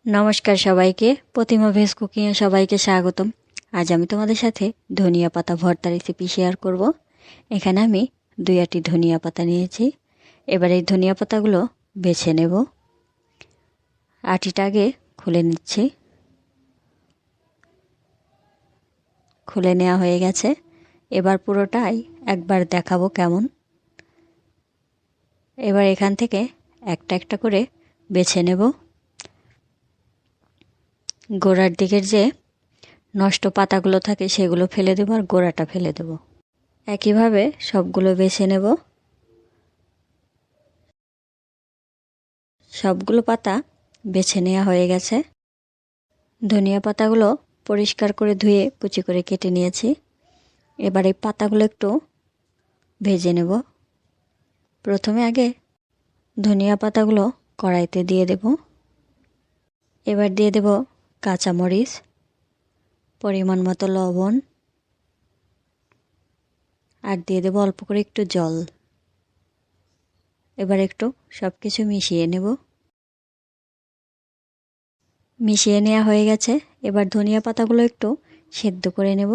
নমস্কার সবাইকে, প্রতিমা ভেজ কুকিংয়ে সবাইকে স্বাগতম। আজ আমি তোমাদের সাথে ধনিয়া পাতা ভর্তা রেসিপি শেয়ার করব। এখানে আমি 2 আটি ধনিয়া পাতা নিয়েছি। এবার এই ধনিয়া পাতাগুলো বেছে নেব। আটিটা আগে খুলে নিচ্ছি। খুলে নেওয়া হয়ে গেছে। এবার পুরোটাই একবার দেখাবো কেমন। এবার এখান থেকে একটা একটা করে বেছে নেব। গোড়ার দিকের যে নষ্ট পাতাগুলো থাকে সেগুলো ফেলে দেবো, আর গোড়াটা ফেলে দেব। একইভাবে সবগুলো বেছে নেব। সবগুলো পাতা বেছে নেওয়া হয়ে গেছে। ধনিয়া পাতাগুলো পরিষ্কার করে ধুয়ে কুচি করে কেটে নিয়েছি। এবার এই পাতাগুলো একটু ভেজে নেব। প্রথমে আগে ধনিয়া পাতাগুলো কড়াইতে দিয়ে দেব। এবার দিয়ে দেব কাঁচামরিচ, পরিমাণ মতো লবণ, আর দিয়ে দেব অল্প করে একটু জল। এবার একটু সব কিছু মিশিয়ে নেব। মিশিয়ে নেওয়া হয়ে গেছে। এবার ধনিয়া পাতাগুলো একটু সেদ্ধ করে নেব।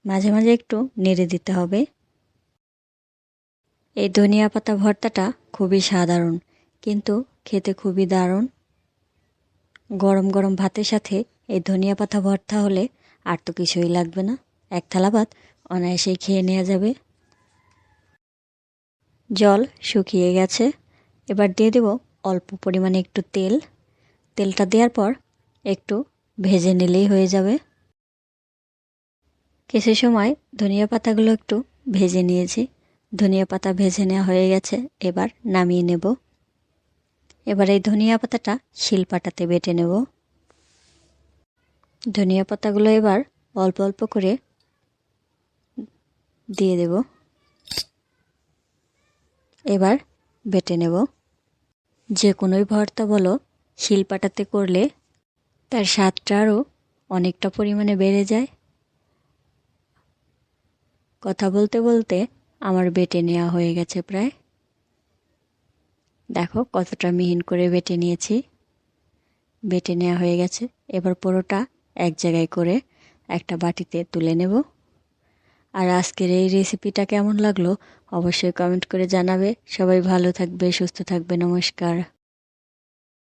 মাঝে মাঝে একটু নেড়ে দিতে হবে। এই ধনিয়া পাতা ভর্তাটা খুবই সাধারণ, কিন্তু খেতে খুবই দারুণ। গরম গরম ভাতের সাথে এই ধনিয়া পাতা ভর্তা হলে আর তো কিছুই লাগবে না। এক থালা ভাত অনায়াসেই খেয়ে নেওয়া যাবে। জল শুকিয়ে গেছে। এবার দিয়ে দেব অল্প পরিমাণে একটু তেল। তেলটা দেওয়ার পর একটু ভেজে নিলেই হয়ে যাবে। কিছু সময় ধনিয়া পাতাগুলো একটু ভেজে নিয়েছি। ধনিয়া পাতা ভেজে নেওয়া হয়ে গেছে। এবার নামিয়ে নেব। এবার এই ধনিয়া পাতাটা শিলপাটাতে বেটে নেব। ধনিয়া পাতাগুলো এবার অল্প অল্প করে দিয়ে দেব। এবার বেটে নেব। যে কোনোই ভর্তা বলো, শিলপাটাতে করলে তার স্বাদটা আরও অনেকটা পরিমাণে বেড়ে যায়। কথা বলতে বলতে আমার বেটে নেওয়া হয়ে গেছে প্রায়। দেখো কতটা মিহিন করে বেটে নিয়েছি। বেটে নেওয়া হয়ে গেছে। এবার পুরোটা এক জায়গায় করে একটা বাটিতে তুলে নেব। আর আজকের এই রেসিপিটা কেমন লাগলো অবশ্যই কমেন্ট করে জানাবে। সবাই ভালো থাকবে, সুস্থ থাকবে। নমস্কার।